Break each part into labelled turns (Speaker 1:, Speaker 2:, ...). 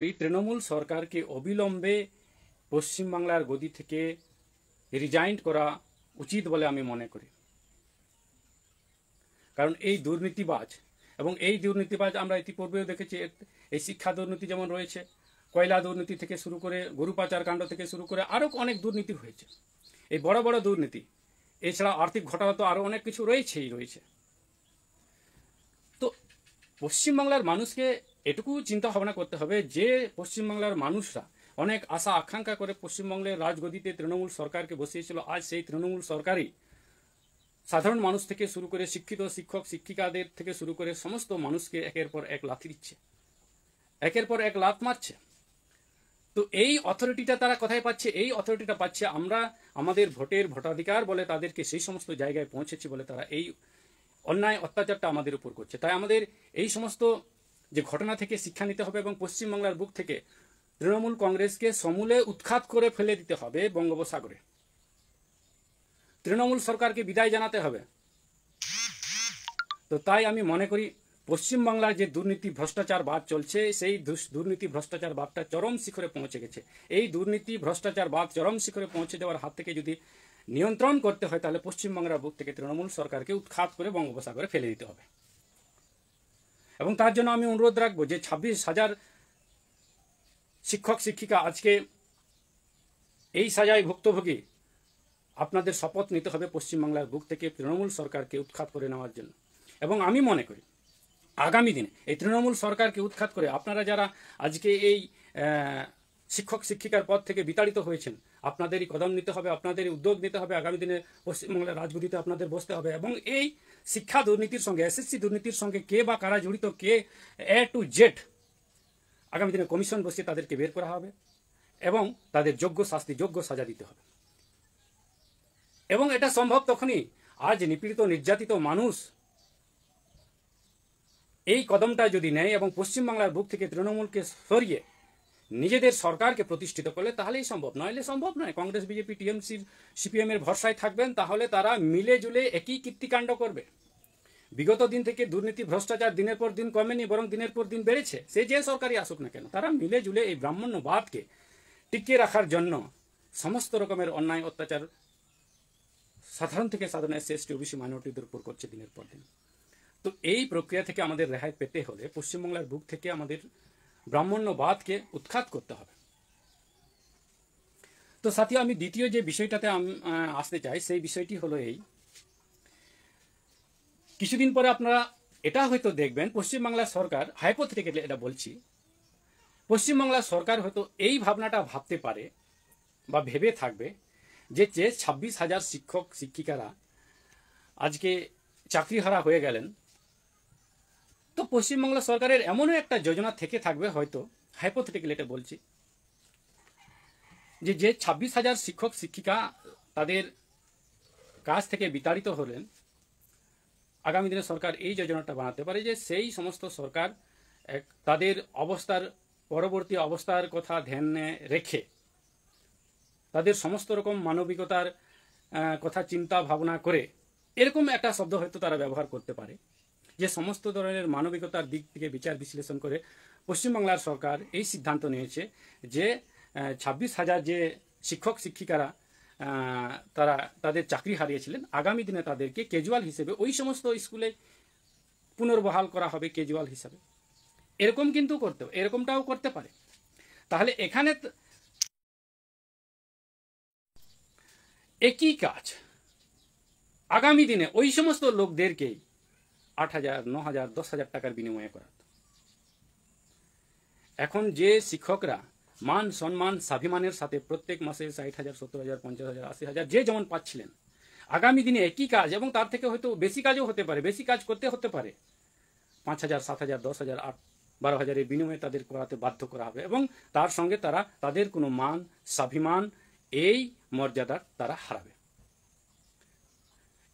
Speaker 1: এই তৃণমূল সরকারকে অবিলম্বে পশ্চিমবাংলার গদি থেকে রিজাইন করা উচিত বলে আমি মনে করি। কারণ এই দুর্নীতিবাজ এবং এই দুর্নীতিবাজ আমরা ইতিপূর্বেও দেখেছি। এই শিক্ষা দুর্নীতি যেমন রয়েছে, কয়লা দুর্নীতি থেকে শুরু করে গরু পাচার কাণ্ড থেকে শুরু করে আরও অনেক দুর্নীতি হয়েছে। এই বড় বড় দুর্নীতি, এছাড়া আর্থিক ঘটনা তো আরও অনেক কিছু রয়েছে। তো পশ্চিমবাংলার মানুষকে এটুকু চিন্তা ভাবনা করতে হবে যে পশ্চিমবাংলার মানুষরা অনেক আশা আকাঙ্ক্ষা করে পশ্চিমবঙ্গের রাজগদিতে তৃণমূল সরকারকে বসিয়েছিল। আজ সেই তৃণমূল সরকারই সাধারণ মানুষ থেকে শুরু করে শিক্ষিত শিক্ষক শিক্ষিকাদের থেকে শুরু করে সমস্ত মানুষকে একের পর এক লাথি দিচ্ছে, একের পর এক লাথ মারছে। তো এই অথরিটিটা তারা কোথায় পাচ্ছে? এই অথরিটিটা পাচ্ছে আমরা আমাদের ভোটাধিকার বলে তাদেরকে সেই সমস্ত জায়গায় পৌঁছেছি বলে তারা এই অন্যায় অত্যাচারটা আমাদের উপর করছে। তাই আমাদের এই সমস্ত যে ঘটনা থেকে শিক্ষা নিতে হবে এবং পশ্চিমবাংলার বুক থেকে তৃণমূল কংগ্রেসকে সমূলে উৎখাত করে ফেলে দিতে হবে বঙ্গোপসাগরে। তৃণমূল সরকারকে বিদায় জানাতে হবে। তো তাই আমি মনে করি পশ্চিমবাংলার যে দুর্নীতি ভ্রষ্টাচার বাদ চলছে, সেই দুর্নীতি ভ্রষ্টাচার বাদটা চরম শিখরে পৌঁছে গেছে। এই দুর্নীতি ভ্রষ্টাচার বাদ চরম শিখরে পৌঁছে যাওয়ার হাত থেকে যদি নিয়ন্ত্রণ করতে হয়, তাহলে পশ্চিমবাংলার বুক থেকে তৃণমূল সরকারকে উৎখাত করে বঙ্গোপসাগরে ফেলে দিতে হবে। এবং তার জন্য আমি অনুরোধ রাখবো যে 26,000 শিক্ষক শিক্ষিকা আজকে এই সাজায় ভুক্তভোগী, আপনাদের শপথ নিতে হবে পশ্চিমবাংলার বুক থেকে তৃণমূল সরকারকে উৎখাত করে নেওয়ার জন্য। এবং আমি মনে করি আগামী দিনে এই তৃণমূল সরকারকে উৎখাত করে আপনারা যারা আজকে এই শিক্ষক শিক্ষিকার পদ থেকে বিতাড়িত হয়েছেন, আপনাদেরই কদম নিতে হবে, আপনাদেরই উদ্যোগ নিতে হবে। আগামী দিনে পশ্চিমবাংলার রাজগদিতে আপনাদের বসতে হবে এবং এই শিক্ষা দুর্নীতির সঙ্গে এসএসসি দুর্নীতির সঙ্গে কে বা কারা জড়িত, কে A to Z, আগামী দিনে কমিশন বসিয়ে তাদেরকে বের করা হবে এবং তাদের যোগ্য শাস্তি, যোগ্য সাজা দিতে হবে। এবং এটা সম্ভব তখনই, আজ নিপীড়িত নির্যাতিত মানুষ এই কদমটা যদি নেয় এবং পশ্চিমবাংলার বুক থেকে তৃণমূলকে সরিয়ে নিজেদের সরকারকে প্রতিষ্ঠিত করলে তাহলেই সম্ভব, নইলে সম্ভব নয়। কংগ্রেস বিজেপি টিএমসির সিপিএম এর ভরসায় থাকবেন, তাহলে তারা মিলে জুলে একই কীর্তিকাণ্ড করবে। বিগত দিন থেকে দুর্নীতি ভ্রষ্টাচার দিনের পর দিন কমেনি, বরং দিনের পর দিন বেড়েছে। সে যে সরকারই আসুক না কেন, তারা মিলে জুলে এই ব্রাহ্মণ্যবাদকে টিকিয়ে রাখার জন্য সমস্ত রকমের অন্যায় অত্যাচার সাধারণ থেকে সাধারণ এসসি এসটি ওবিসি মাইনরিটিদের উপর করছে দিনের পর দিন। তো এই প্রক্রিয়া থেকে আমাদের রেহাই পেতে হলে পশ্চিমবাংলার বুক থেকে আমাদের ব্রাহ্মণ্যবাদকে উৎখাত করতে হবে। তো সাথী, আমি দ্বিতীয় যে বিষয়টাতে আমি আসতে চাই, সেই বিষয়টি হলো এই, কিছুদিন পরে আপনারা এটা হয়তো দেখবেন পশ্চিমবাংলার সরকার, হাইপোথেটিক্যালি এটা বলছি, পশ্চিমবাংলার সরকার হয়তো এই ভাবনাটা ভাবতে পারে বা ভেবে থাকবে যে 26,000 শিক্ষক শিক্ষিকারা আজকে চাকরিহারা হয়ে গেলেন। তো পশ্চিমবাংলা সরকারের এমনও একটা যোজনা থেকে থাকবে হয়তো, হাইপোথেটিক্যালি এটা বলছি, যে 26,000 শিক্ষক শিক্ষিকা তাদের কাজ থেকে বিতাড়িত হলেন, আগামী দিনে সরকার এই যোজনাটা বানাতে পারে যে সেই সমস্ত সরকার তাদের অবস্থার পরবর্তী অবস্থার কথা ধ্যানে রেখে তাদের সমস্ত রকম মানবিকতার কথা চিন্তা ভাবনা করে, এরকম একটা শব্দ হয়তো তারা ব্যবহার করতে পারে, যে সমস্ত ধরনের মানবিকতার দিক থেকে বিচার বিশ্লেষণ করে পশ্চিমবাংলার সরকার এই সিদ্ধান্ত নিয়েছে যে 26,000 যে শিক্ষক শিক্ষিকারা তারা তাদের চাকরি হারিয়েছিলেন, আগামী দিনে তাদেরকে ক্যাজুয়াল হিসেবে ওই সমস্ত স্কুলে পুনর্বহাল করা হবে ক্যাজুয়াল হিসাবে। এরকম কিন্তু এরকমটাও করতে পারে। তাহলে এখানে একই কাজ আগামী দিনে ওই সমস্ত লোকদেরকেই 8,000, 9,000, 10,000 টাকার বিনিময়ে করা। এখন যে শিক্ষকরা মান সম্মান স্বাভিমানের সাথে প্রত্যেক মাসে 60,000, 70,000, 50,000, 80,000 যে যেমন পাচ্ছিলেন, আগামী দিনে একই কাজ এবং তার থেকে হয়তো বেশি কাজও হতে পারে, বেশি কাজ করতে হতে পারে, 5,000, 7,000, 10,000, 12,000 বিনিময়ে তাদের করাতে বাধ্য করা হবে এবং তার সঙ্গে তাদের কোনো মান স্বাভিমান এই মর্যাদা তারা হারাবে।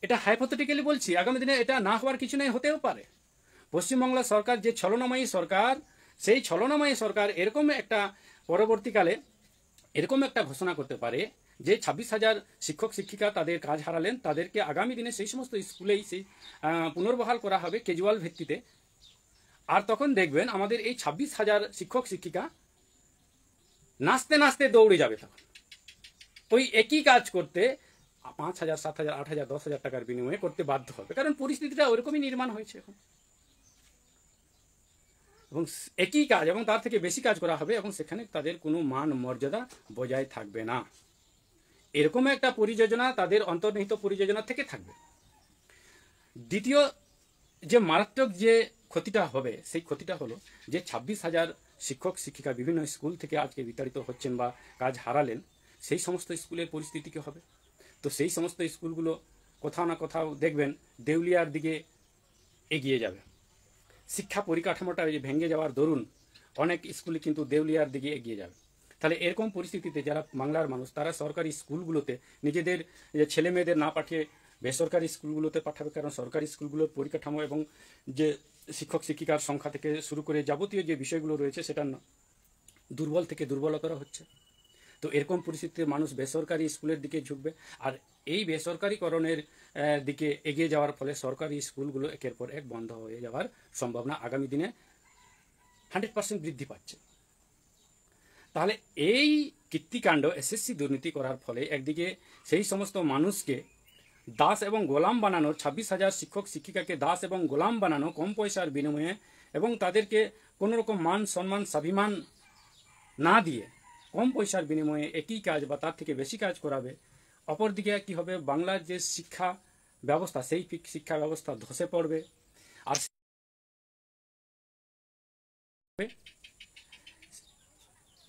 Speaker 1: এটা হাইপোথেটিক্যালি বলছি, আগামী দিনে এটা না হওয়ার কিছু নেই, হতেও পারে। পশ্চিমবাংলা সরকার যে ছলনাময়ী সরকার, সেই ছলনাময়ী সরকার এরকম একটা পরবর্তীকালে এরকম একটা ঘোষণা করতে পারে যে 26,000 শিক্ষক শিক্ষিকা তাদের কাজ হারালেন, তাদেরকে আগামী দিনে সেই সমস্ত স্কুলেই সেই পুনর্বহাল করা হবে ক্যাজুয়াল ভিত্তিতে। আর তখন দেখবেন আমাদের এই 26,000 শিক্ষক শিক্ষিকা নাচতে নাচতে দৌড়ে যাবে তখন ওই একই কাজ করতে 5,000, 7,000, 8,000, 10,000 টাকার বিনিময়ে করতে বাধ্য হবে, কারণ পরিস্থিতিটা ওরকমই নির্মাণ হয়েছে এখন। এবং একই কাজ এবং তার থেকে বেশি কাজ করা হবে এবং সেখানে তাদের কোনো মান মর্যাদা বজায় থাকবে না। এরকম একটা পরিযোজনা তাদের অন্তর্নিহিত পরিযোজনা থেকে থাকবে। দ্বিতীয় যে মারাত্মক যে ক্ষতিটা হবে সেই ক্ষতিটা হলো যে 26,000 শিক্ষক শিক্ষিকা বিভিন্ন স্কুল থেকে আজকে বিতাড়িত হচ্ছেন বা কাজ হারালেন, সেই সমস্ত স্কুলের পরিস্থিতি কী হবে? তো সেই সমস্ত স্কুলগুলো কোথাও না কোথাও দেখবেন দেউলিয়ার দিকে এগিয়ে যাবে। শিক্ষা পরিকাঠামোটা ভেঙে যাওয়ার দরুন অনেক স্কুলে কিন্তু দেউলিয়ার দিকে এগিয়ে যাবে। তাহলে এরকম পরিস্থিতিতে যারা বাংলার মানুষ তারা সরকারি স্কুলগুলোতে নিজেদের ছেলে মেয়েদের না পাঠিয়ে বেসরকারি স্কুলগুলোতে পাঠাবে, কারণ সরকারি স্কুলগুলোর পরিকাঠামো এবং যে শিক্ষক শিক্ষিকার সংখ্যা থেকে শুরু করে যাবতীয় যে বিষয়গুলো রয়েছে সেটা দুর্বল থেকে দুর্বলতর হচ্ছে। তো এরকম পরিস্থিতিতে মানুষ বেসরকারি স্কুলের দিকে ঝুঁকবে, আর এই বেসরকারিকরণের দিকে এগিয়ে যাওয়ার ফলে সরকারি স্কুলগুলো একের পর এক বন্ধ হয়ে যাওয়ার সম্ভাবনা আগামী দিনে 100% বৃদ্ধি পাচ্ছে। তাহলে এই কীর্তিকাণ্ড এসএসসি দুর্নীতি করার ফলে একদিকে সেই সমস্ত মানুষকে দাস এবং গোলাম বানানো, 26,000 শিক্ষক শিক্ষিকাকে দাস এবং গোলাম বানানো কম পয়সার বিনিময়ে এবং তাদেরকে কোনো রকম মান সম্মান স্বাভিমান না দিয়ে কম পয়সার বিনিময়ে একই কাজ বা তার থেকে বেশি কাজ করাবে। অপরদিকে কি হবে? বাংলার যে শিক্ষা ব্যবস্থা সেই শিক্ষা ব্যবস্থা ধসে পড়বে, আর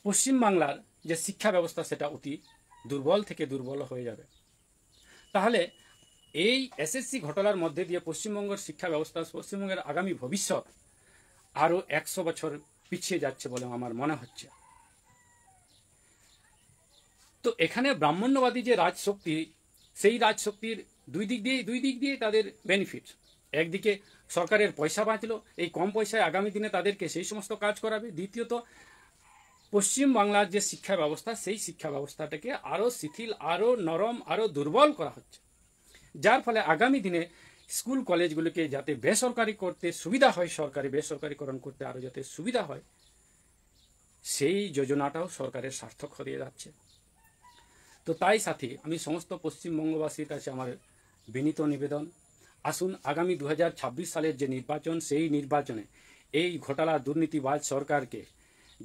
Speaker 1: পশ্চিমবাংলার যে শিক্ষা ব্যবস্থা সেটা অতি দুর্বল থেকে দুর্বল হয়ে যাবে। তাহলে এই এসএসসি ঘটনার মধ্যে দিয়ে পশ্চিমবঙ্গের শিক্ষা ব্যবস্থা, পশ্চিমবঙ্গের আগামী ভবিষ্যৎ আরও 100 বছর পিছিয়ে যাচ্ছে বলে আমার মনে হচ্ছে। তো এখানে ব্রাহ্মণ্যবাদী যে রাজশক্তি, সেই রাজশক্তির দুই দিক দিয়ে তাদের বেনিফিট। একদিকে সরকারের পয়সা বাঁচলো, এই কম পয়সায় আগামী দিনে তাদেরকে সেই সমস্ত কাজ করাবে। দ্বিতীয়ত পশ্চিমবাংলার যে শিক্ষা ব্যবস্থা সেই শিক্ষা ব্যবস্থাটাকে আরও শিথিল, আরও নরম, আরও দুর্বল করা হচ্ছে, যার ফলে আগামী দিনে স্কুল কলেজগুলোকে যাতে বেসরকারি করতে সুবিধা হয়, সরকারি বেসরকারিকরণ করতে আরও যাতে সুবিধা হয়, সেই যোজনাটাও সরকারের সার্থক হয়ে যাচ্ছে। তো তাই সাথে আমি সমস্ত পশ্চিমবঙ্গবাসীর কাছে আমার বিনীত নিবেদন, আসুন আগামী 2026 সালের যে নির্বাচন, সেই নির্বাচনে এই ঘোটালা দুর্নীতিবাজ সরকারকে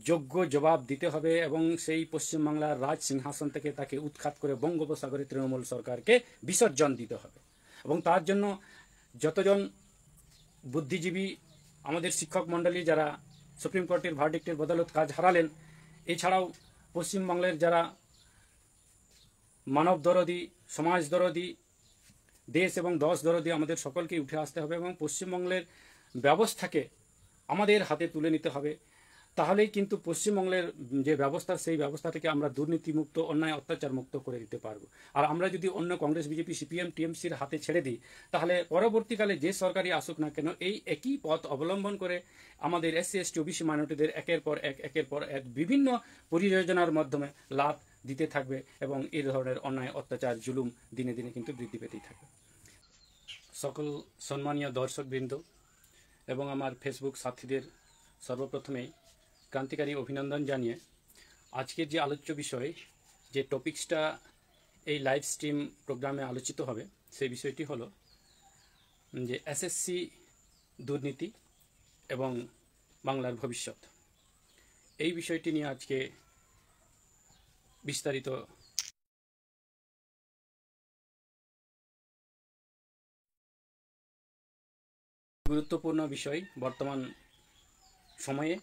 Speaker 1: যোগ্য জবাব দিতে হবে এবং সেই পশ্চিমবাংলার রাজ সিংহাসন থেকে তাকে উৎখাত করে বঙ্গোপসাগরে তৃণমূল সরকারকে বিসর্জন দিতে হবে। এবং তার জন্য যতজন বুদ্ধিজীবী আমাদের শিক্ষক মণ্ডলী যারা সুপ্রিম কোর্টের ভার্ডিক্টের বদলত কাজ হারালেন, এছাড়াও পশ্চিমবাংলার যারা মানব দরদি, সমাজ দরদি, দেশ এবং দশ দরদি, আমাদের সকলকে উঠে আসতে হবে এবং পশ্চিমবঙ্গের ব্যবস্থাকে আমাদের হাতে তুলে নিতে হবে। তাহলেই কিন্তু পশ্চিমবঙ্গের যে ব্যবস্থা সেই ব্যবস্থাটাকে আমরা দুর্নীতিমুক্ত, অন্যায় অত্যাচার মুক্ত করে দিতে পারবো। আর আমরা যদি অন্য কংগ্রেস, বিজেপি, সিপিএম, টিএমসির হাতে ছেড়ে দিই, তাহলে পরবর্তীকালে যে সরকারই আসুক না কেন এই একই পথ অবলম্বন করে আমাদের এসসি এসটি ওবিসি মাইনরিটিদের একের পর এক বিভিন্ন পরিযোজনার মাধ্যমে লাভ দিতে থাকবে এবং এই ধরনের অন্যায় অত্যাচার জুলুম দিনে দিনে কিন্তু বৃদ্ধি পেতেই থাকবে। সকল সম্মানীয় দর্শকবৃন্দ এবং আমার ফেসবুক সাথীদের সর্বপ্রথমেই ক্রান্তিকারী অভিনন্দন জানিয়ে আজকের যে আলোচ্য বিষয়, যে টপিকসটা এই লাইভ স্ট্রিম প্রোগ্রামে আলোচিত হবে, সেই বিষয়টি হলো যে এসএসসি দুর্নীতি এবং বাংলার ভবিষ্যৎ। এই বিষয়টি নিয়ে আজকে বিস্তারিত গুরুত্বপূর্ণ বিষয় বর্তমান সময়ে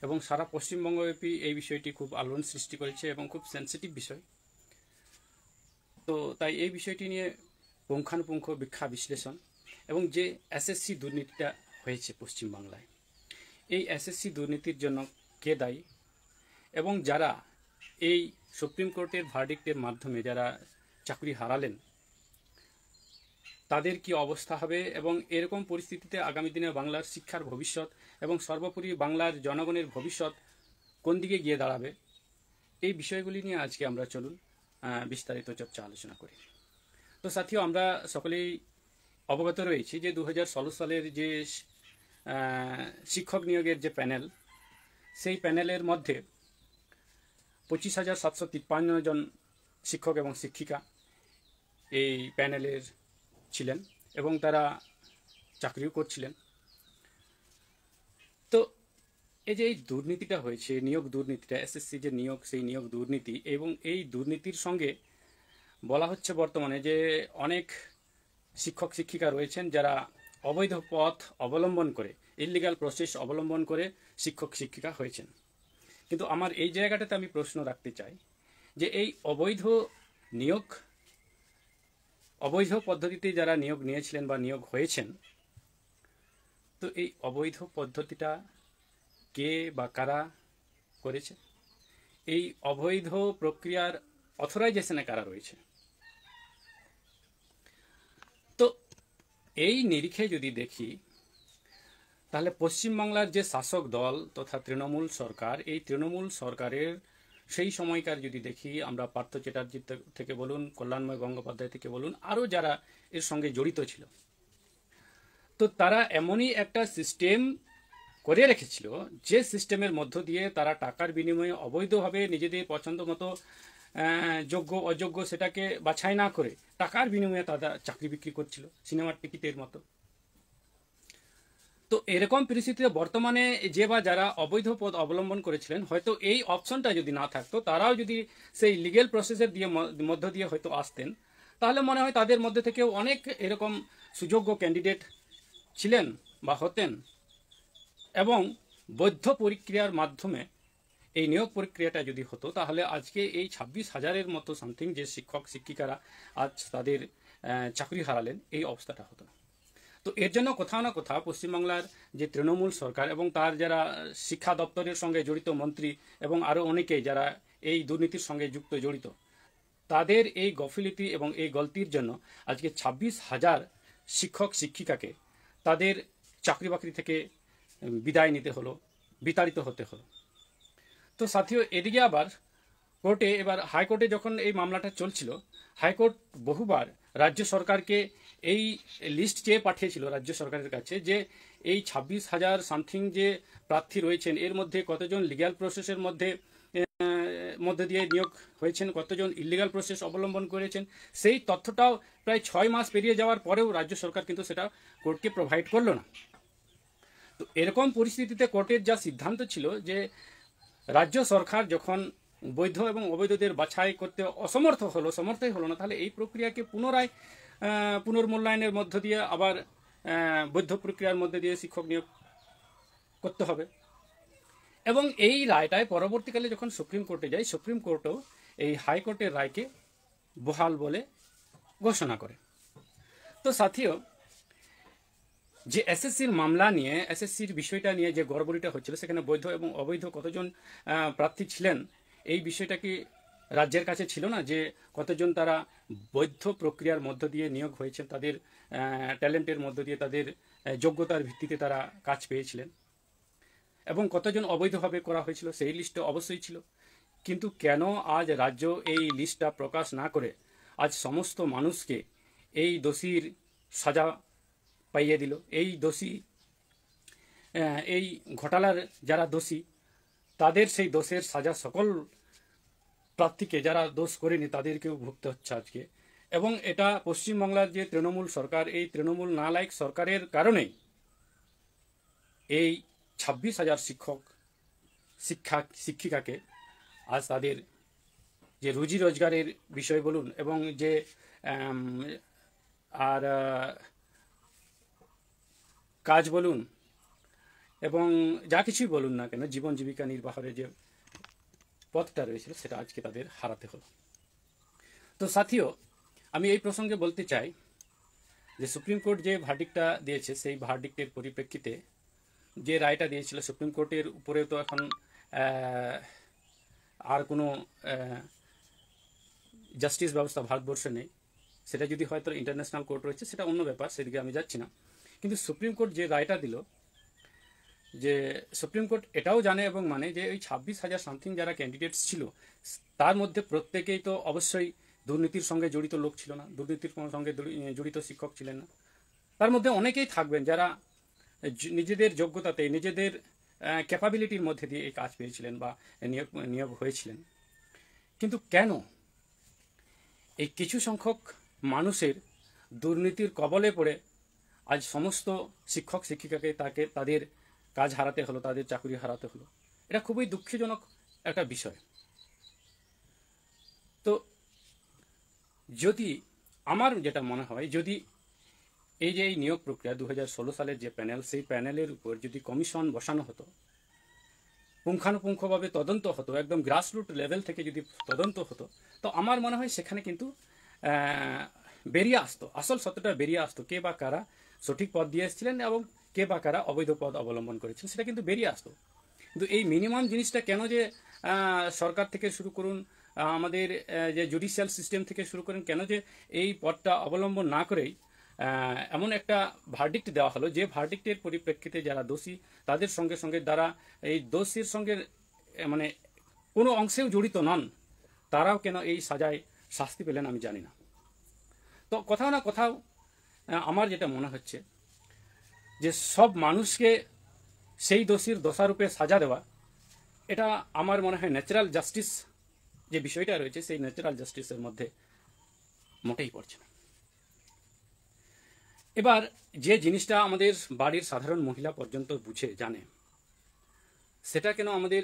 Speaker 1: এবং সারা পশ্চিমবঙ্গব্যাপী এই বিষয়টি খুব আলোড়ন সৃষ্টি করেছে এবং খুব সেন্সিটিভ বিষয়। তো তাই এই বিষয়টি নিয়ে পুঙ্খানুপুঙ্খ ব্যাখ্যা বিশ্লেষণ এবং যে এসএসসি দুর্নীতিটা হয়েছে পশ্চিমবাংলায়, এই এসএসসি দুর্নীতির জন্য কে দায়ী এবং যারা এই সুপ্রিম কোর্টের ভার্ডিক্টের মাধ্যমে যারা চাকরি হারালেন তাদের কি অবস্থা হবে এবং এরকম পরিস্থিতিতে আগামী দিনে বাংলার শিক্ষার ভবিষ্যৎ এবং সর্বোপরি বাংলার জনগণের ভবিষ্যৎ কোন দিকে গিয়ে দাঁড়াবে, এই বিষয়গুলি নিয়ে আজকে আমরা চলুন বিস্তারিত চর্চা আলোচনা করি। তো সাথীও আমরা সকলেই অবগত রয়েছি যে 2016 সালের যে শিক্ষক নিয়োগের যে প্যানেল, সেই প্যানেলের মধ্যে 25,753 জন শিক্ষক এবং শিক্ষিকা এই প্যানেলের ছিলেন এবং তারা চাকরিও করছিলেন। তো এই যে এই দুর্নীতিটা হয়েছে, নিয়োগ দুর্নীতিটা, এসএসসি যে নিয়োগ, সেই নিয়োগ দুর্নীতি, এবং এই দুর্নীতির সঙ্গে বলা হচ্ছে বর্তমানে যে অনেক শিক্ষক শিক্ষিকা রয়েছেন যারা অবৈধ পথ অবলম্বন করে, ইললিগাল প্রসেস অবলম্বন করে শিক্ষক শিক্ষিকা হয়েছেন। কিন্তু আমার এই জায়গাটাতে আমি প্রশ্ন রাখতে চাই যে এই অবৈধ নিয়োগ, অবৈধ পদ্ধতিতে যারা নিয়োগ নিয়েছিলেন বা নিয়োগ হয়েছেন, তো এই অবৈধ পদ্ধতিটা কে বা কারা করেছে? এই অবৈধ প্রক্রিয়ার অথরাইজেশনে কারা রয়েছে? তো এই নিরিখে যদি দেখি তাহলে পশ্চিমবাংলার যে শাসক দল তথা তৃণমূল সরকার, এই তৃণমূল সরকারের সেই সময়কার যদি দেখি আমরা, পার্থ চ্যাটার্জি থেকে বলুন, কল্যাণময় গঙ্গোপাধ্যায় থেকে বলুন, আরও যারা এর সঙ্গে জড়িত ছিল, তো তারা এমনই একটা সিস্টেম করে রেখেছিল যে সিস্টেমের মধ্য দিয়ে তারা টাকার বিনিময়ে অবৈধভাবে নিজেদের পছন্দ মতো যোগ্য অযোগ্য সেটাকে বাছাই না করে টাকার বিনিময়ে তারা চাকরি বিক্রি করছিল, সিনেমার টিকিটের মতো। তো এরকম পরিস্থিতিতে বর্তমানে যে বা যারা অবৈধ পথ অবলম্বন করেছিলেন, হয়তো এই অপশনটা যদি না থাকতো, তারাও যদি সেই লিগেল প্রসেসের মধ্য দিয়ে হয়তো আসতেন, তাহলে মনে হয় তাদের মধ্যে থেকেও অনেক এরকম সুযোগ্য ক্যান্ডিডেট ছিলেন বা হতেন, এবং বৈধ প্রক্রিয়ার মাধ্যমে এই নিয়োগ প্রক্রিয়াটা যদি হতো, তাহলে আজকে এই 26,000-এর মতো সামথিং যে শিক্ষক শিক্ষিকারা আজ তাদের চাকরি হারালেন, এই অবস্থাটা হতো না। তো এর জন্য কোথাও না কোথাও পশ্চিমবাংলার যে তৃণমূল সরকার এবং তার যারা শিক্ষা দপ্তরের সঙ্গে জড়িত মন্ত্রী এবং আরও অনেকেই যারা এই দুর্নীতির সঙ্গে জড়িত, তাদের এই গফিলতি এবং এই গলতির জন্য আজকে 26,000 শিক্ষক শিক্ষিকাকে তাদের চাকরি বাকরি থেকে বিদায় নিতে হলো, বিতাড়িত হতে হলো। তো সাথীও এদিকে আবার কোর্টে, এবার হাইকোর্টে যখন এই মামলাটা চলছিল, হাইকোর্ট বহুবার রাজ্য সরকারকে এই লিস্ট চেয়ে পাঠিয়েছিল রাজ্য সরকারের কাছে যে এই 26,000 সামথিং যে প্রার্থী রয়েছেন, এর মধ্যে কতজন লিগ্যাল প্রসেসের মধ্যে দিয়ে নিয়োগ হয়েছেন, কতজন ইলিগাল প্রসেস অবলম্বন করেছেন, সেই তথ্যটাও প্রায় 6 মাস পেরিয়ে যাওয়ার পরেও রাজ্য সরকার কিন্তু সেটা কোর্টকে প্রোভাইড করলো না। তো এরকম পরিস্থিতিতে কোর্টের যা সিদ্ধান্ত ছিল যে রাজ্য সরকার যখন বৈধ এবং অবৈধদের বাছাই করতে সমর্থই হলো না, তাহলে এই প্রক্রিয়াকে পুনরায় পুনর্মূল্যায়নের মধ্য দিয়ে আবার বৈধ প্রক্রিয়ার মধ্যে দিয়ে শিক্ষক নিয়োগ করতে হবে। এবং এই রায়টায় পরবর্তীকালে যখন সুপ্রিম কোর্টে যায়, সুপ্রিম কোর্টও এই হাইকোর্টের রায়কে বহাল বলে ঘোষণা করে। তো সাথীও যে এসএসসির মামলা নিয়ে, এসএসসির বিষয়টা নিয়ে যে গড়বড়িটা হচ্ছিল, সেখানে বৈধ এবং অবৈধ কতজন প্রার্থী ছিলেন, এই বিষয়টা কি রাজ্যের কাছে ছিল না যে কতজন তারা বৈধ প্রক্রিয়ার মধ্য দিয়ে নিয়োগ হয়েছেন, তাদের ট্যালেন্টের মধ্য দিয়ে, তাদের যোগ্যতার ভিত্তিতে তারা কাজ পেয়েছিলেন, এবং কতজন অবৈধভাবে করা হয়েছিল সেই লিস্টে অবশ্যই ছিল। কিন্তু কেন আজ রাজ্য এই লিস্টটা প্রকাশ না করে আজ সমস্ত মানুষকে এই দোষীর সাজা পাইয়ে দিল? এই দোষী, এই ঘোটালার যারা দোষী, তাদের সেই দোষের সাজা সকল প্রার্থীকে, যারা দোষ করেনি তাদেরকেও ভুগতে হচ্ছে আজকে। এবং এটা পশ্চিমবাংলার যে তৃণমূল সরকার, এই তৃণমূল নালায়ক সরকারের কারণেই এই 26,000 শিক্ষিকাকে আজ তাদের যে রুজি রোজগারের বিষয় বলুন, এবং যে আর কাজ বলুন, এবং যা কিছুই বলুন না কেন, জীবন জীবিকা নির্বাহের যে পথটা রয়েছিল, সেটা আজকে তাদের হারাতে হলো। তো সাথীও আমি এই প্রসঙ্গে বলতে চাই যে সুপ্রিম কোর্ট যে ভার্ডিক্টটা দিয়েছে, সেই ভার্ডিক্টের পরিপ্রেক্ষিতে যে রায়টা দিয়েছিল, সুপ্রিম কোর্টের উপরে তো এখন আর কোনো জাস্টিস ব্যবস্থা ভারতবর্ষে নেই। সেটা যদি হয়তো ইন্টারন্যাশনাল কোর্ট রয়েছে, সেটা অন্য ব্যাপার, সেদিকে আমি যাচ্ছি না। কিন্তু সুপ্রিম কোর্ট যে রায়টা দিল, যে সুপ্রিম কোর্ট এটাও জানে এবং মানে যে ওই 26,000 সামথিং যারা ক্যান্ডিডেটস ছিল, তার মধ্যে প্রত্যেকেই তো অবশ্যই দুর্নীতির সঙ্গে জড়িত লোক ছিল না, দুর্নীতির সঙ্গে জড়িত শিক্ষক ছিলেন না। তার মধ্যে অনেকেই থাকবেন যারা নিজেদের যোগ্যতাতে, নিজেদের ক্যাপাবিলিটির মধ্যে দিয়ে এই কাজ পেয়েছিলেন বা নিয়োগ হয়েছিলেন। কিন্তু কেন এই কিছু সংখ্যক মানুষের দুর্নীতির কবলে পড়ে আজ সমস্ত শিক্ষক শিক্ষিকাকে তাদের কাজ হারাতে হলো, তাদের চাকরি হারাতে হলো? এটা খুবই দুঃখজনক একটা বিষয়। তো যদি আমার যেটা মনে হয়, যদি এই যে এই নিয়োগ প্রক্রিয়া 2016 সালের যে প্যানেল, সেই প্যানেলের উপর যদি কমিশন বসানো হতো, পুঙ্খানুপুঙ্খভাবে তদন্ত হতো, একদম গ্রাসরুট লেভেল থেকে যদি তদন্ত হতো, তো আমার মনে হয় সেখানে কিন্তু বেরিয়ে আসতো, আসল সত্যটা বেরিয়ে আসতো, কে বা কারা সঠিক পদ দিয়ে এসেছিলেন এবং কে বা কারা অবৈধ পদ অবলম্বন করেছেন, সেটা কিন্তু বেরিয়ে আসতো। কিন্তু এই মিনিমাম জিনিসটা কেন যে সরকার থেকে শুরু করুন, আমাদের যে জুডিশিয়াল সিস্টেম থেকে শুরু করেন, কেন যে এই পথটা অবলম্বন না করেই এমন একটা ভার্ডিক্ট দেওয়া হলো, যে ভার্ডিক্টের পরিপ্রেক্ষিতে যারা দোষী তাদের সঙ্গে সঙ্গে যারা এই দোষীর সঙ্গে মানে কোনো অংশেও জড়িত নন, তারাও কেন এই সাজায় শাস্তি পেলেন আমি জানি না। তো কোথাও না কোথাও আমার যেটা মনে হচ্ছে যে সব মানুষকে সেই দোষীর দোষারূপে সাজা দেওয়া, এটা আমার মনে হয় ন্যাচারাল জাস্টিস যে বিষয়টা রয়েছে, সেই ন্যাচারাল জাস্টিসের মধ্যে মোটেই পড়ছে না। এবার যে জিনিসটা আমাদের বাড়ির সাধারণ মহিলা পর্যন্ত বুঝে জানে, সেটা কেন আমাদের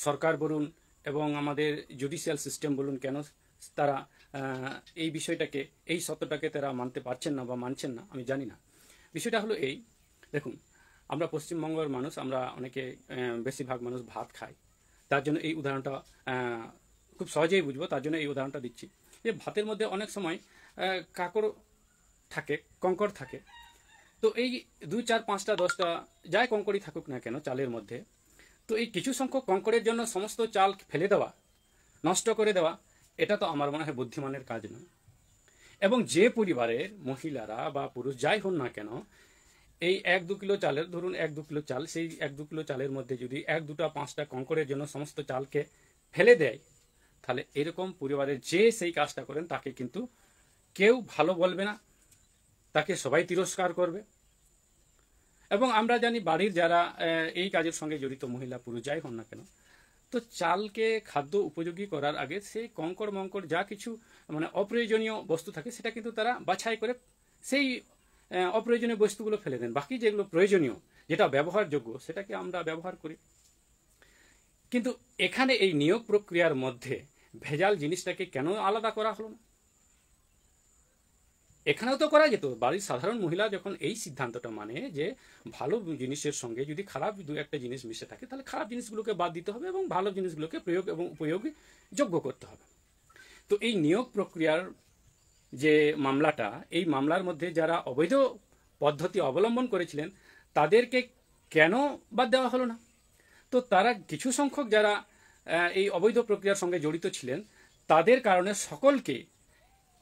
Speaker 1: সরকার বলুন এবং আমাদের জুডিশিয়াল সিস্টেম বলুন, কেন তারা এই বিষয়টাকে, এই সত্যটাকে তারা মানতে পারছেন না বা মানছেন না আমি জানি না। বিষয়টা হলো এই, দেখুন, আমরা পশ্চিমবঙ্গের মানুষ, আমরা অনেকে বেশিরভাগ মানুষ ভাত খাই, তার জন্য এই উদাহরণটা খুব সহজেই বুঝবো, তার জন্য এই উদাহরণটা দিচ্ছি। যে ভাতের মধ্যে অনেক সময় কাঁকড় থাকে, কঙ্কর থাকে, তো এই 2, 4, 5টা 10টা যাই কঙ্করই থাকুক না কেন চালের মধ্যে, তো এই কিছু সংখ্যক কঙ্করের জন্য সমস্ত চাল ফেলে দেওয়া, নষ্ট করে দেওয়া, এটা তো আমার মনে হয় বুদ্ধিমানের কাজ নয়। এবং যে পরিবারের মহিলারা বা পুরুষ যাই হন না কেন, এই 1-2 কিলো চালের, ধরুন 1-2 কিলো চাল, সেই 1-2 কিলো চালের মধ্যে যদি 1-2টা 5টা কঙ্করের জন্য সমস্ত চালকে ফেলে দেয়, তাহলে এরকম পরিবারের যে সেই কাজটা করেন তাকে কিন্তু কেউ ভালো বলবে না, তাকে সবাই তিরস্কার করবে। এবং আমরা জানি বাড়ির যারা এই কাজের সঙ্গে জড়িত মহিলা পুরুষ যাই হন না কেন, তো চালকে খাদ্য উপযোগী করার আগে সেই কঙ্কর মঙ্কর যা কিছু মানে অপ্রয়োজনীয় বস্তু থাকে, সেটা কিন্তু তারা বাছাই করে সেই অপ্রয়োজনীয় বস্তুগুলো ফেলে দেন, বাকি যেগুলো প্রয়োজনীয়, যেটা ব্যবহারযোগ্য, সেটাকে আমরা ব্যবহার করি। কিন্তু এখানে এই নিয়োগ প্রক্রিয়ার মধ্যে ভেজাল জিনিসটাকে কেন আলাদা করা হলো না? এখানেও তো করা যেত। বাড়ির সাধারণ মহিলা যখন এই সিদ্ধান্তটা মানে যে ভালো জিনিসের সঙ্গে যদি খারাপ 2-1টা জিনিস মিশে থাকে, তাহলে খারাপ জিনিসগুলোকে বাদ দিতে হবে এবং ভালো জিনিসগুলোকে প্রয়োগ এবং উপযোগী যোগ্য করতে হবে। তো এই নিয়োগ প্রক্রিয়ার যে মামলাটা, এই মামলার মধ্যে যারা অবৈধ পদ্ধতি অবলম্বন করেছিলেন তাদেরকে কেন বাদ দেওয়া হলো না? তো তারা কিছু সংখ্যক যারা এই অবৈধ প্রক্রিয়ার সঙ্গে জড়িত ছিলেন, তাদের কারণে সকলকে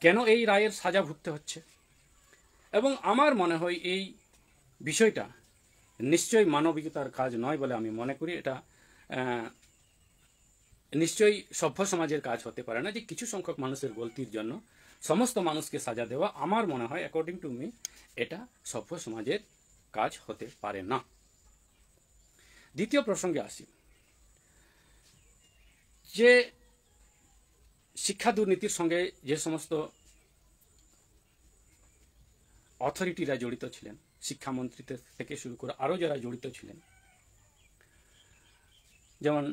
Speaker 1: কেন এই রায়ের সাজা ভুগতে হচ্ছে? এবং আমার মনে হয় এই বিষয়টা নিশ্চয়ই মানবিকতার কাজ নয় বলে আমি মনে করি। এটা নিশ্চয়ই সভ্য সমাজের কাজ হতে পারে না যে কিছু সংখ্যক মানুষের গলতির জন্য সমস্ত মানুষকে সাজা দেওয়া। আমার মনে হয়, অ্যাকর্ডিং টু মি, এটা সভ্য সমাজের কাজ হতে পারে না। দ্বিতীয় প্রসঙ্গে আসি, যে শিক্ষা দুর্নীতির সঙ্গে যে সমস্ত অথরিটিরা জড়িত ছিলেন, শিক্ষামন্ত্রী থেকে শুরু করে আরও যারা জড়িত ছিলেন, যেমন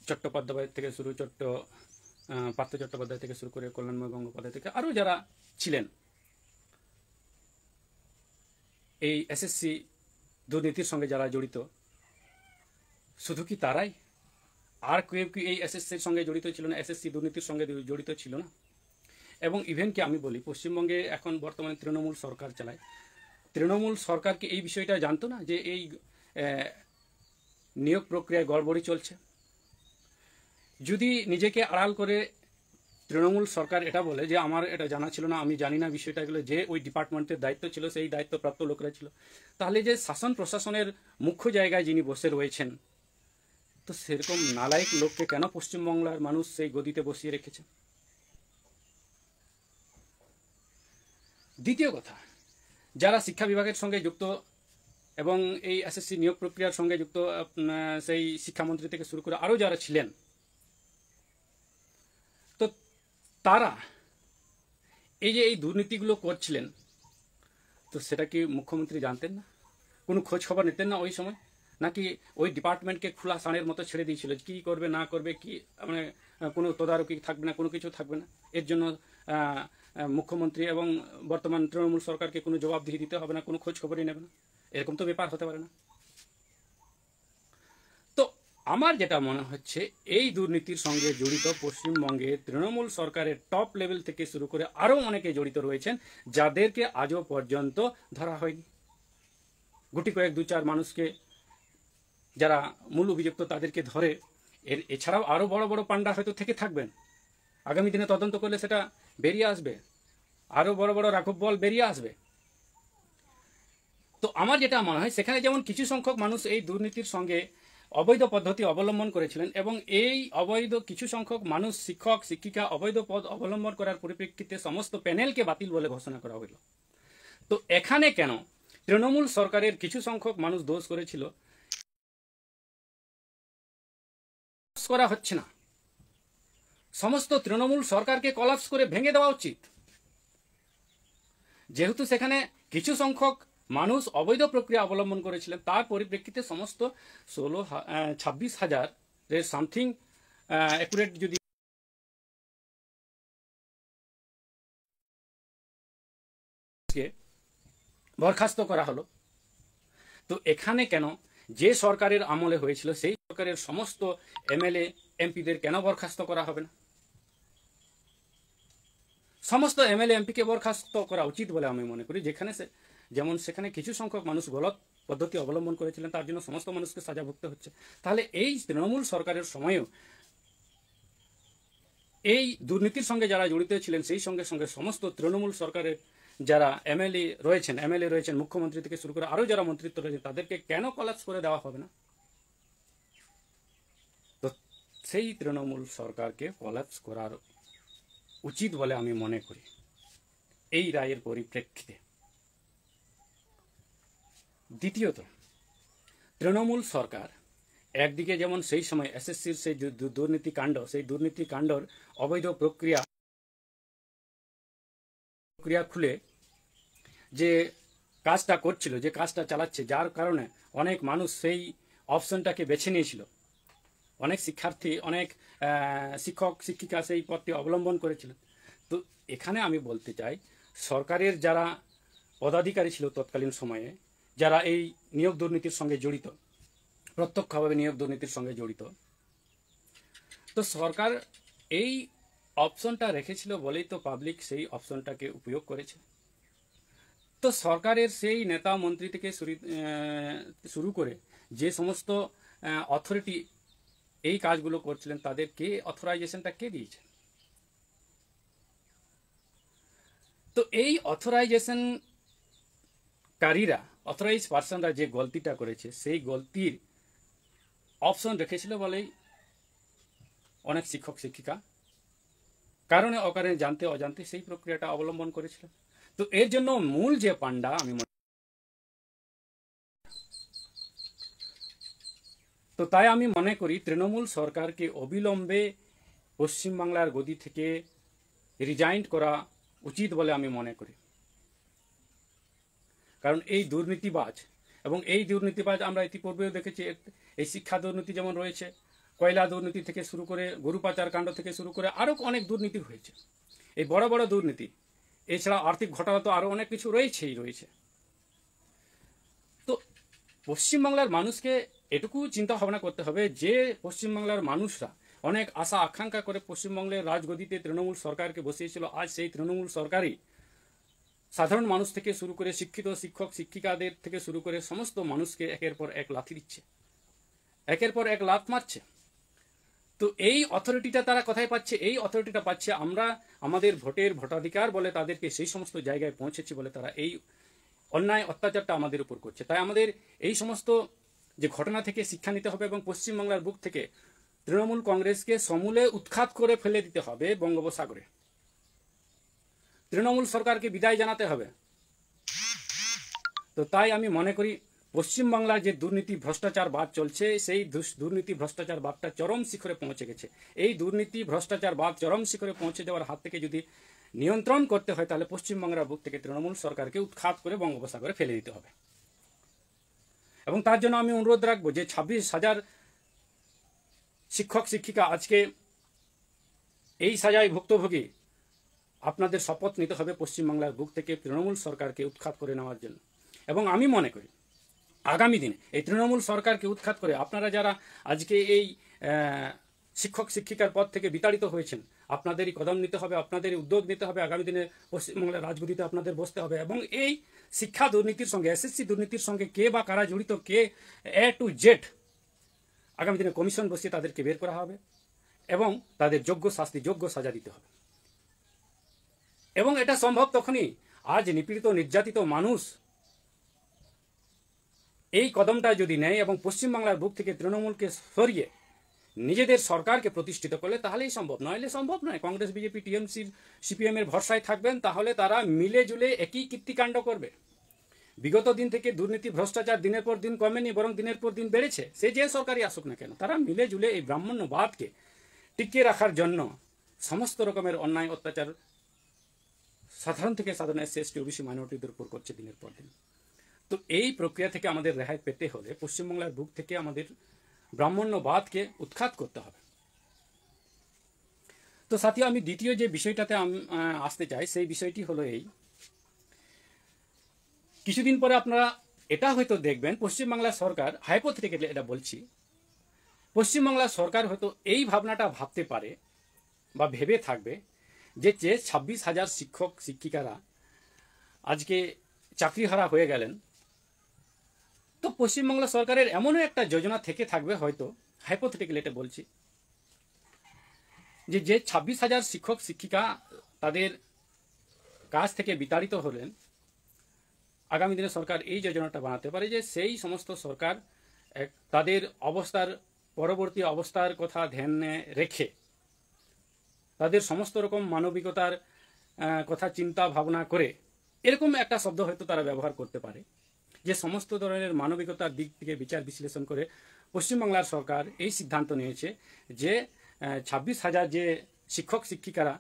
Speaker 1: চট্টোপাধ্যায় থেকে শুরু পার্থ চট্টোপাধ্যায় থেকে শুরু করে কল্যাণময় গঙ্গোপাধ্যায় থেকে আরও যারা ছিলেন, এই এসএসসি দুর্নীতির সঙ্গে যারা জড়িত, শুধু কি তারাই? আর কেউ কি এই এসএসসির সঙ্গে জড়িত ছিল না, এসএসসি দুর্নীতির সঙ্গে জড়িত ছিল না? এবং ইভেন কি আমি বলি, পশ্চিমবঙ্গে এখন বর্তমানে তৃণমূল সরকার চালায়, তৃণমূল সরকার কি এই বিষয়টা জানতো না যে এই নিয়োগ প্রক্রিয়ায় গড়বড়ি চলছে? যদি নিজেকে আড়াল করে তৃণমূল সরকার এটা বলে যে আমার এটা জানা ছিল না, আমি জানি না বিষয়টা, এগুলো যে ওই ডিপার্টমেন্টের দায়িত্ব ছিল, সেই দায়িত্বপ্রাপ্ত লোকরা ছিল, তাহলে যে শাসন প্রশাসনের মুখ্য জায়গায় যিনি বসে রয়েছেন, তো সেরকম নালায়ক লোককে কেন পশ্চিমবাংলার মানুষ সেই গদিতে বসিয়ে রেখেছে? দ্বিতীয় কথা, যারা শিক্ষা বিভাগের সঙ্গে যুক্ত এবং এই এসএসসি নিয়োগ প্রক্রিয়ার সঙ্গে যুক্ত, সেই শিক্ষামন্ত্রী থেকে শুরু করে আরও যারা ছিলেন, তারা এই যে এই দুর্নীতিগুলো করছিলেন, তো সেটা কি মুখ্যমন্ত্রী জানতেন না? কোনো খোঁজ খবর নিতেন না ওই সময়? নাকি ওই ডিপার্টমেন্টকে খোলা ষাঁড়ের মতো ছেড়ে দিয়েছিল, কি করবে না করবে, কি মানে কোনো তদারকি থাকবে না, কোনো কিছু থাকবে না? এর জন্য মুখ্যমন্ত্রী এবং বর্তমান তৃণমূল সরকারকে কোনো জবাবদিহি দিতে হবে না, কোনো খোঁজ খবরই নেবে না? এরকম তো ব্যাপার হতে পারে না। তো আমার যেটা মনে হচ্ছে, এই দুর্নীতির সঙ্গে জড়িত পশ্চিমবঙ্গে তৃণমূল সরকারের টপ লেভেল থেকে শুরু করে আরও অনেকে জড়িত রয়েছেন, যাদেরকে আজও পর্যন্ত ধরা হয়নি। গুটি কয়েক 2-4 মানুষকে, যারা মূল অভিযুক্ত, তাদেরকে ধরে এছাড়াও আরও বড় বড় পান্ডা হয়তো থেকে থাকবেন। আগামী দিনে তদন্ত করলে সেটা বেরিয়ে আসবে, আরও বড় বড় রাঘব বল বেরিয়ে আসবে। তো আমার যেটা মনে হয়, সেখানে যেমন কিছু সংখ্যক মানুষ এই দুর্নীতির সঙ্গে অবৈধ পদ্ধতি অবলম্বন করেছিলেন, এবং এই অবৈধ কিছু সংখ্যক মানুষ, শিক্ষক শিক্ষিকা, অবৈধ পদ অবলম্বন করার পরিপ্রেক্ষিতে সমস্ত প্যানেলকে বাতিল বলে ঘোষণা করা হইল। তো এখানে কেন তৃণমূল সরকারের কিছু সংখ্যক মানুষ দোষ করেছিল করা হচ্ছে না? সমস্ত তৃণমূল সরকারকে কলাপস করে ভেঙে দেওয়া উচিত। যেহেতু সেখানে কিছু সংখ্যক মানুষ অবৈধ প্রক্রিয়া অবলম্বন করেছিলেন, তার পরিপ্রেক্ষিতে সমস্ত 26,000 সামথিং অ্যাকুরেট যদি বরখাস্ত করা হলো, তো এখানে কেন যে সরকারের আমলে হয়েছিল সেই সরকারের সমস্ত এমএলএ এমপিদের কেন বরখাস্ত করা হবে না? সমস্ত এমএলএ এমপিকে বরখাস্ত করা উচিত বলে আমি মনে করি। যেমন সেখানে কিছু সংখ্যক মানুষ গলত পদ্ধতি অবলম্বন করেছিলেন, তার জন্য সমস্ত মানুষকে সাজা ভুগতে হচ্ছে। তাহলে এই তৃণমূল সরকারের সময়েও এই দুর্নীতির সঙ্গে যারা জড়িত ছিলেন, সেই সঙ্গে সঙ্গে সমস্ত তৃণমূল সরকারের যারা এমএলএ রয়েছেন, মুখ্যমন্ত্রী থেকে শুরু করে আরও যারা মন্ত্রিত্ব রয়েছেন, তাদেরকে কেন কলাপস করে দেওয়া হবে না? তো সেই তৃণমূল সরকারকে কলাপস করার উচিত বলে আমি মনে করি এই রায়ের পরিপ্রেক্ষিতে। দ্বিতীয়ত, তৃণমূল সরকার একদিকে যেমন সেই সময় এসএসসির সেই দুর্নীতি কাণ্ডর অবৈধ প্রক্রিয়া খুলে যে কাজটা করছিল, যে কাজটা চালাচ্ছে, যার কারণে অনেক মানুষ সেই অপশনটাকে বেছে নিয়েছিল, অনেক শিক্ষার্থী, অনেক শিক্ষক শিক্ষিকা সেই পথটি অবলম্বন করেছিলেন। তো এখানে আমি বলতে চাই, সরকারের যারা পদাধিকারী ছিল তৎকালীন সময়ে, যারা এই নিয়োগ দুর্নীতির সঙ্গে জড়িত, প্রত্যক্ষভাবে নিয়োগ দুর্নীতির সঙ্গে জড়িত, তো সরকার এই অপশনটা রেখেছিল বলেই তো পাবলিক সেই অপশনটাকে উপয়োগ করেছে। তো সরকারের সেই নেতা মন্ত্রী থেকে শুরু করে যে সমস্ত অথরিটি এই কাজগুলো করছিলেন, তাদেরকে অথরাইজেশনটা কে দিয়েছে? তো এই অথরাইজ পার্সনরা যে গলতিটা করেছে, সেই গলতির অপশন রেখেছিল বলেই অনেক শিক্ষক শিক্ষিকা কারণে অকারণে, জানতে অজান্তে সেই প্রক্রিয়াটা অবলম্বন করেছিল। তো এর জন্য মূল যে পান্ডা, তাই আমি মনে করি তৃণমূল সরকারকে অবিলম্বে পশ্চিমবাংলার গদি থেকে রিজাইন করা উচিত বলে আমি মনে করি। কারণ এই দুর্নীতিবাজ আমরা ইতিপূর্বেও দেখেছি, এই শিক্ষা দুর্নীতি যেমন রয়েছে, কয়লা দুর্নীতি থেকে শুরু করে, গরু পাচার কাণ্ড থেকে শুরু করে আরও অনেক দুর্নীতি হয়েছে। এই বড় বড় দুর্নীতি, এছাড়া আর্থিক ঘটনা তো আরও অনেক কিছু রয়েছে। তো পশ্চিমবাংলার মানুষকে এটুকু চিন্তা ভাবনা করতে হবে যে পশ্চিমবাংলার মানুষরা অনেক আশা আকাঙ্ক্ষা করে পশ্চিমবঙ্গের রাজগদিতে তৃণমূল সরকারকে বসিয়েছিল। আজ সেই তৃণমূল সরকারই সাধারণ মানুষ থেকে শুরু করে শিক্ষিত শিক্ষক শিক্ষিকাদের থেকে শুরু করে সমস্ত মানুষকে একের পর এক লাথি দিচ্ছে, একের পর এক লাথ মারছে। তো এই অথরিটিটা তারা কোথায় পাচ্ছে? এই অথরিটিটা পাচ্ছে আমরা আমাদের ভোটাধিকার বলে তাদেরকে সেই সমস্ত জায়গায় পৌঁছেছি বলে তারা এই অন্যায় অত্যাচারটা আমাদের উপর করছে। তাই আমাদের এই সমস্ত যে ঘটনা থেকে শিক্ষা নিতে হবে এবং পশ্চিমবাংলার বুক থেকে তৃণমূল কংগ্রেসকে সমূলে উৎখাত করে ফেলে দিতে হবে বঙ্গোপসাগরে। তৃণমূল সরকারকে বিদায় জানাতে হবে। তো তাই আমি মনে করি পশ্চিমবাংলার যে দুর্নীতি ভ্রষ্টাচার বাদ চলছে, সেই দুর্নীতি ভ্রষ্টাচার বাদটা চরম শিখরে পৌঁছে গেছে। এই দুর্নীতি ভ্রষ্টাচার বাদ চরম শিখরে পৌঁছে যাওয়ার হাত থেকে যদি নিয়ন্ত্রণ করতে হয়, তাহলে পশ্চিমবাংলার বুক থেকে তৃণমূল সরকারকে উৎখাত করে বঙ্গোপসাগরে ফেলে দিতে হবে। এবং তার জন্য আমি অনুরোধ রাখবো যে 26,000 শিক্ষক শিক্ষিকা আজকে এই সাজায় ভুক্তভোগী, আপনাদের শপথ নিতে হবে পশ্চিমবাংলার বুক থেকে তৃণমূল সরকারকে উৎখাত করে নেওয়ার জন্য। এবং আমি মনে করি আগামী দিনে এই তৃণমূল সরকারকে উৎখাত করে আপনারা যারা আজকে এই শিক্ষক শিক্ষিকার পদ থেকে বিতাড়িত হয়েছেন, আপনাদেরই কদম নিতে হবে, আপনাদেরই উদ্যোগ নিতে হবে। আগামী দিনে পশ্চিমবাংলার রাজগদিতে আপনাদের বসতে হবে এবং এই শিক্ষা দুর্নীতির সঙ্গে, এসএসসি দুর্নীতির সঙ্গে কে বা কারা জড়িত, কে A to Z, আগামী দিনে কমিশন বসিয়ে তাদেরকে বের করা হবে এবং তাদের যোগ্য শাস্তি, যোগ্য সাজা দিতে হবে। এবং এটা সম্ভব তখনই, আজ নিপীড়িত নির্যাতিত মানুষ এই কদমটা যদি নেয় এবং পশ্চিমবাংলার বুক থেকে তৃণমূলকে সরিয়ে নিজেদের সরকারকে প্রতিষ্ঠিত করলে তাহলেই সম্ভব, নইলে সম্ভব নয়। কংগ্রেস, বিজেপি, টিএমসি, সিপিএম এর ভরসায় থাকবেন, তাহলে তারা মিলে জুলে একই কীর্তিকাণ্ড করবে। বিগত দিন থেকে দুর্নীতি ভ্রষ্টাচার দিনের পর দিন কমেনি, বরং দিনের পর দিন বেড়েছে। সে যে সরকারই আসুক না কেন, তারা মিলে জুলে এই ব্রাহ্মণ্যবাদকে টিকিয়ে রাখার জন্য সমস্ত রকমের অন্যায় অত্যাচার সাধারণ থেকে সাধারণ SC, ST, OBC মাইনরিটিদের উপর করছে দিনের পর দিন। তো এই প্রক্রিয়া থেকে আমাদের রেহাই পেতে হলে পশ্চিমবাংলার বুক থেকে আমাদের ব্রাহ্মণ্যবাদকে উৎখাত করতে হবে। তো সাথী, আমি দ্বিতীয় যে বিষয়টাতে আসতে চাই, সেই বিষয়টি হলো এই, কিছুদিন পরে আপনারা এটা হয়তো দেখবেন পশ্চিমবাংলা সরকার, হাইপোথেটিক্যালি এটা বলছি, পশ্চিমবাংলা সরকার হয়তো এই ভাবনাটা ভাবতে পারে বা ভেবে থাকবে যে 26,000 শিক্ষক শিক্ষিকারা আজকে চাকরিহারা হয়ে গেলেন, তো পশ্চিমবাংলা সরকারের এমনও একটা যোজনা থেকে থাকবে হয়তো, হাইপোথেটিক্যালি এটা বলছি, যে 26,000 শিক্ষক শিক্ষিকা তাদের কাজ থেকে বিতাড়িত হলেন, আগামী দিনে সরকার এই যোজনাটা বানাতে পারে যে সেই সমস্ত সরকার তাদের অবস্থার, পরবর্তী অবস্থার কথা ধ্যানে রেখে তাদের সমস্ত রকম মানবিকতার কথা চিন্তা ভাবনা করে, এরকম একটা শব্দ হয়তো তারা ব্যবহার করতে পারে, যে সমস্ত ধরনের মানবিকতার দিক থেকে বিচার বিশ্লেষণ করে পশ্চিমবাংলার সরকার এই সিদ্ধান্ত নিয়েছে যে 26,000 যে শিক্ষক শিক্ষিকারা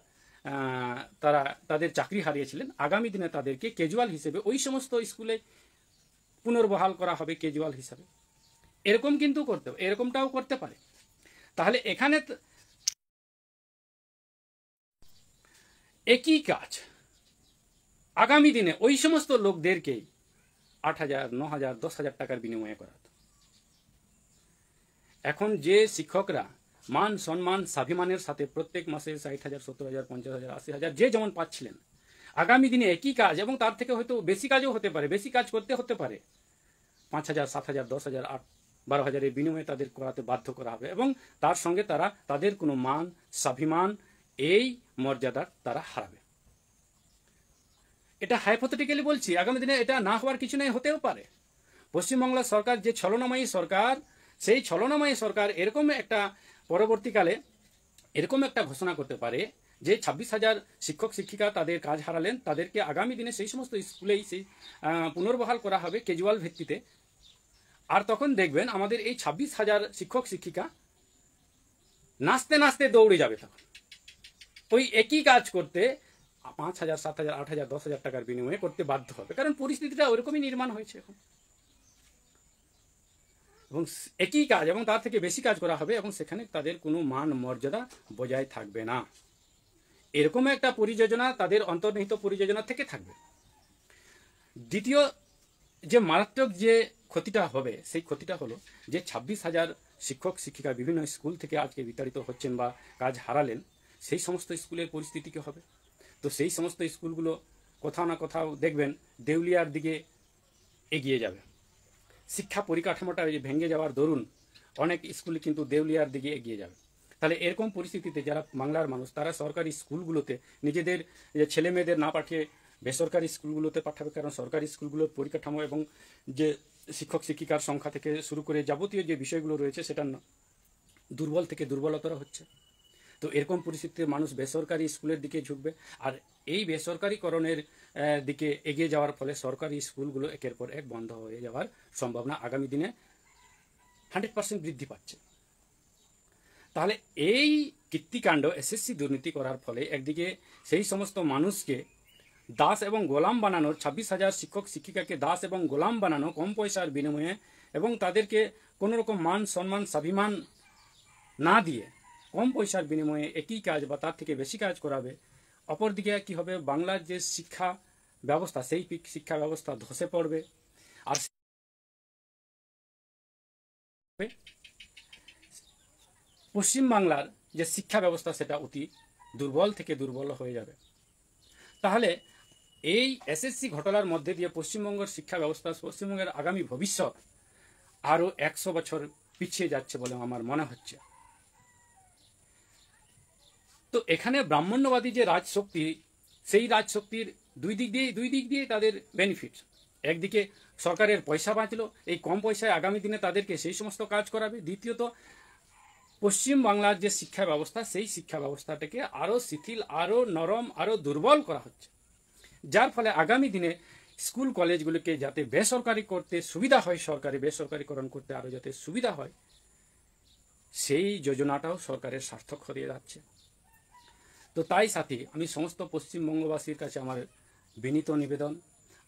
Speaker 1: তারা তাদের চাকরি হারিয়েছিলেন, আগামী দিনে তাদেরকে ক্যাজুয়াল হিসেবে ওই সমস্ত স্কুলে পুনর্বহাল করা হবে ক্যাজুয়াল হিসাবে। এরকম কিন্তু এরকমটাও করতে পারে। তাহলে এখানে একই কাজ আগামী দিনে ওই সমস্ত লোকদেরকেই 8,000, 9,000, 10,000 টাকার বিনিময়ে করা হতো। এখন যে শিক্ষকরা মান সম্মান স্বাভিমানের সাথে প্রত্যেক মাসে 60,000, 70,000, 50,000, 80,000 যে যেমন পাচ্ছিলেন, আগামী দিনে একই কাজ এবং তার থেকে হয়তো বেশি কাজও হতে পারে, বেশি কাজ করতে হতে পারে, 5,000, 7,000, 10,000, 12,000 এর বিনিময়ে তাদের করাতে বাধ্য করা হবে এবং তার সঙ্গে তারা তাদের কোনো মান স্বাভিমান এই মর্যাদা তারা হারাবে। এটা হাইপোথেটিক্যালি বলছি, আগামী দিনে এটা না হওয়ার কিছু নেই, হতেও পারে। পশ্চিমবাংলা সরকার যে ছলনাময়ী সরকার, সেই ছলনাময়ী সরকার এরকম একটা পরবর্তীকালে এরকম একটা ঘোষণা করতে পারে যে 26,000 শিক্ষক শিক্ষিকা তাদের কাজ হারালেন, তাদেরকে আগামী দিনে সেই সমস্ত স্কুলেই সেই পুনর্বহাল করা হবে ক্যাজুয়াল ভিত্তিতে। আর তখন দেখবেন আমাদের এই 26,000 শিক্ষক শিক্ষিকা নাচতে নাচতে দৌড়ে যাবে তখন ওই একই কাজ করতে 5,000, 7,000, 8,000, 10,000 টাকার বিনিময়ে করতে বাধ্য হবে, কারণ পরিস্থিতিটা ওরকমই নির্মাণ হয়েছে এখন। এবং একই কাজ এবং তার থেকে বেশি কাজ করা হবে এবং সেখানে তাদের কোনো মান মর্যাদা বজায় থাকবে না। এরকম একটা পরিযোজনা তাদের অন্তর্নিহিত পরিযোজনা থেকে থাকবে। দ্বিতীয় যে মারাত্মক যে ক্ষতিটা হবে, সেই ক্ষতিটা হলো যে 26,000 শিক্ষক শিক্ষিকা বিভিন্ন স্কুল থেকে আজকে বিতাড়িত হচ্ছেন বা কাজ হারালেন, সেই সমস্ত স্কুলের পরিস্থিতি কি হবে? তো সেই সমস্ত স্কুলগুলো কোথাও না কোথাও দেখবেন দেউলিয়ার দিকে এগিয়ে যাবে। শিক্ষা পরিকাঠামোটা ভেঙে যাওয়ার দরুন অনেক স্কুল কিন্তু দেউলিয়ার দিকে এগিয়ে যাবে। তাহলে এরকম পরিস্থিতিতে যারা বাংলার মানুষ, তারা সরকারি স্কুলগুলোতে নিজেদের ছেলে মেয়েদের না পাঠিয়ে বেসরকারি স্কুলগুলোতে পাঠাবে, কারণ সরকারি স্কুলগুলোর পরিকাঠামো এবং যে শিক্ষক শিক্ষিকার সংখ্যা থেকে শুরু করে যাবতীয় যে বিষয়গুলো রয়েছে সেটা দুর্বল থেকে দুর্বলতর হচ্ছে। তো এরকম পরিস্থিতিতে মানুষ বেসরকারি স্কুলের দিকে ঝুঁকবে, আর এই বেসরকারিকরণের দিকে এগিয়ে যাওয়ার ফলে সরকারি স্কুলগুলো একের পর এক বন্ধ হয়ে যাওয়ার সম্ভাবনা আগামী দিনে 100% বৃদ্ধি পাচ্ছে। তাহলে এই কীর্তিকাণ্ড এসএসসি দুর্নীতি করার ফলে একদিকে সেই সমস্ত মানুষকে দাস এবং গোলাম বানানোর 26,000 শিক্ষক শিক্ষিকাকে দাস এবং গোলাম বানানো কম পয়সার বিনিময়ে, এবং তাদেরকে কোনো রকম মান সম্মান স্বাভিমান না দিয়ে কম পয়সার বিনিময়ে একই কাজ বা তার থেকে বেশি কাজ করাবে। অপরদিকে কি হবে, বাংলার যে শিক্ষা ব্যবস্থা সেই শিক্ষা ব্যবস্থা ধসে পড়বে, আর পশ্চিমবাংলার যে শিক্ষা ব্যবস্থা সেটা অতি দুর্বল থেকে দুর্বল হয়ে যাবে। তাহলে এই এসএসসি ঘটনার মধ্যে দিয়ে পশ্চিমবঙ্গের শিক্ষা ব্যবস্থা, পশ্চিমবঙ্গের আগামী ভবিষ্যৎ আরও 100 বছর পিছিয়ে যাচ্ছে বলে আমার মনে হচ্ছে। তো এখানে ব্রাহ্মণ্যবাদী যে রাজশক্তি, সেই রাজশক্তির দুই দিক দিয়ে তাদের বেনিফিট। একদিকে সরকারের পয়সা বাঁচলো, এই কম পয়সায় আগামী দিনে তাদেরকে সেই সমস্ত কাজ করাবে। দ্বিতীয়ত পশ্চিমবাংলার যে শিক্ষা ব্যবস্থা, সেই শিক্ষা ব্যবস্থাটাকে আরও শিথিল, আরও নরম, আরও দুর্বল করা হচ্ছে, যার ফলে আগামী দিনে স্কুল কলেজগুলোকে যাতে বেসরকারি করতে সুবিধা হয়, সরকারি বেসরকারিকরণ করতে আরও যাতে সুবিধা হয়, সেই যোজনাটাও সরকারের সার্থক হয়ে যাচ্ছে। তো তাই সাথে আমি সমস্ত পশ্চিমবঙ্গবাসীর কাছে আমার বিনীত নিবেদন,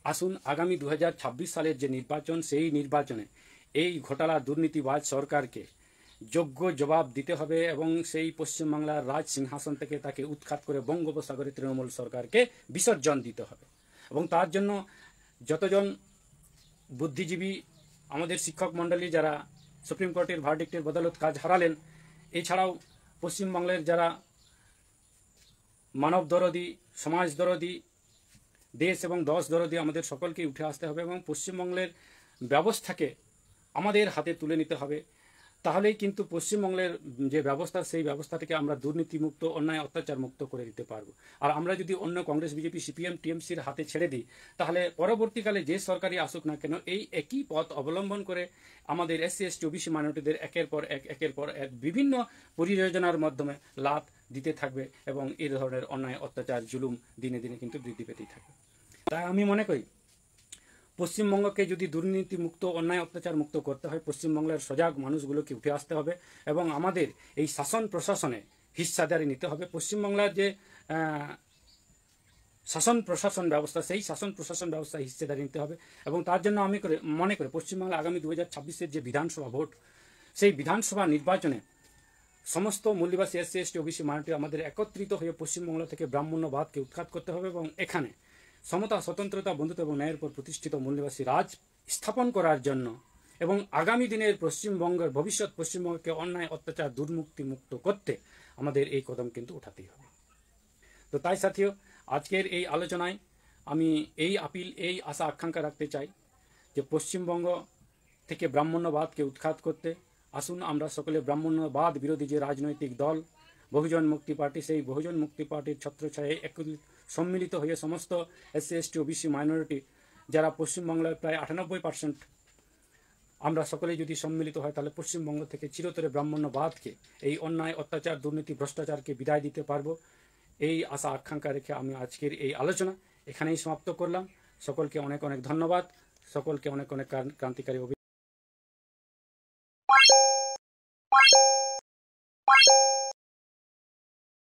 Speaker 1: আসুন আগামী 2026 সালের যে নির্বাচন, সেই নির্বাচনে এই ঘোটালা দুর্নীতিবাজ সরকারকে যোগ্য জবাব দিতে হবে, এবং সেই পশ্চিমবাংলার রাজ সিংহাসন থেকে তাকে উৎখাত করে বঙ্গোপসাগরে তৃণমূল সরকারকে বিসর্জন দিতে হবে। এবং তার জন্য যতজন বুদ্ধিজীবী আমাদের শিক্ষক মণ্ডলী যারা সুপ্রিম কোর্টের ভার্ডিক্টের বদলত কাজ হারালেন, এছাড়াও পশ্চিমবাংলার যারা মানব দরদি, সমাজ দরদি, দেশ এবং দশ দরদি, আমাদের সকলকে উঠে আসতে হবে এবং পশ্চিমবঙ্গের ব্যবস্থাকে আমাদের হাতে তুলে নিতে হবে। তাহলেই কিন্তু পশ্চিমবঙ্গের যে ব্যবস্থা, সেই ব্যবস্থাটাকে আমরা দুর্নীতিমুক্ত, অন্যায় অত্যাচার মুক্ত করে দিতে পারবো। আর আমরা যদি অন্য কংগ্রেস, বিজেপি, সিপিএম, টিএমসির হাতে ছেড়ে দিই, তাহলে পরবর্তীকালে যে সরকারই আসুক না কেন, এই একই পথ অবলম্বন করে আমাদের এসসি, এসটি, ওবিসি মাইনরিটিদের একের পর এক বিভিন্ন পরিযোজনার মাধ্যমে লাভ দিতে থাকবে, এবং এই ধরনের অন্যায় অত্যাচার জুলুম দিনে দিনে কিন্তু বৃদ্ধি পেতেই থাকবে। তাই আমি মনে করি পশ্চিমবঙ্গকে যদি দুর্নীতিমুক্ত, অন্যায় অত্যাচার মুক্ত করতে হয়, পশ্চিমবঙ্গের সজাগ মানুষগুলোকে উঠে আসতে হবে এবং আমাদের এই শাসন প্রশাসনে হিস্সাদারি নিতে হবে। পশ্চিমবাংলার যে শাসন প্রশাসন ব্যবস্থা, সেই শাসন প্রশাসন ব্যবস্থা হিস্সাদারি নিতে হবে। এবং তার জন্য আমি মনে করি পশ্চিমবাংলা আগামী 2026-এর যে বিধানসভা ভোট, সেই বিধানসভা নির্বাচনে সমস্ত মূল্যবাসী এসসি, এসটি, ওবিসি মাইনরিটি আমাদের একত্রিত হয়ে পশ্চিমবাংলা থেকে ব্রাহ্মণ্যবাদকে উৎখাত করতে হবে, এবং এখানে সমতা, স্বতন্ত্রতা, বন্ধুত্ব এবং ন্যায়ের উপর প্রতিষ্ঠিত মূল্যবাসী রাজ স্থাপন করার জন্য, এবং আগামী দিনের পশ্চিমবঙ্গের ভবিষ্যৎ পশ্চিমবঙ্গকে অন্যায় অত্যাচার দুর্নীতি মুক্ত করতে আমাদের এই কদম কিন্তু উঠাতেই হবে। তো তাই সাথীও আজকের এই আলোচনায় আমি এই আপিল, এই আশা আকাঙ্ক্ষা রাখতে চাই যে পশ্চিমবঙ্গ থেকে ব্রাহ্মণ্যবাদকে উৎখাত করতে আসুন আমরা সকলে ব্রাহ্মণ্যবাদ বিরোধী যে রাজনৈতিক দল বহুজন মুক্তি পার্টি, সেই বহুজন মুক্তি পার্টির ছত্রছায়ায় সম্মিলিত হয়ে সমস্ত এসসি, এসটি, ওবিসি মাইনরিটি যারা পশ্চিমবাংলার প্রায় 98%, আমরা সকলেই যদি সম্মিলিত হয়, তাহলে পশ্চিমবঙ্গ থেকে চিরতরে ব্রাহ্মণ্যবাদকে, এই অন্যায় অত্যাচার দুর্নীতি ভ্রষ্টাচারকে বিদায় দিতে পারবো। এই আশা আকাঙ্ক্ষা রেখে আমি আজকের এই আলোচনা এখানেই সমাপ্ত করলাম। সকলকে অনেক অনেক ধন্যবাদ, সকলকে অনেক অনেক ক্রান্তিকারী